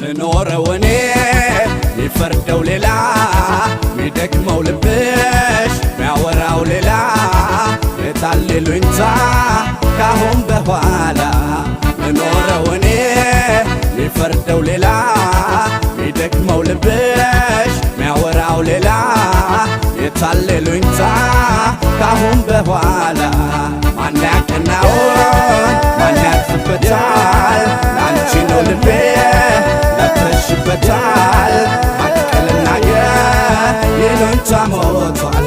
ምኖረው እኔ ሚፈርደው ሌላ ሚደክመው ልብሽ ሚያወራው ሌላ የታለ ይሉኝታ ካሁን በኋላ ምኖረው እኔ ሚፈርደው ሌላ ሚደክመው ልብሽ ሚያወራው ሌላ የታለ ይሉኝታ ካሁን በኋላ ማን ያቀናውን ማን ያቅፍበታል ላንቺ ነው ልቤ ነፍተሽበታል ሀቅ ልናገር ይሉኝታ ሞቷል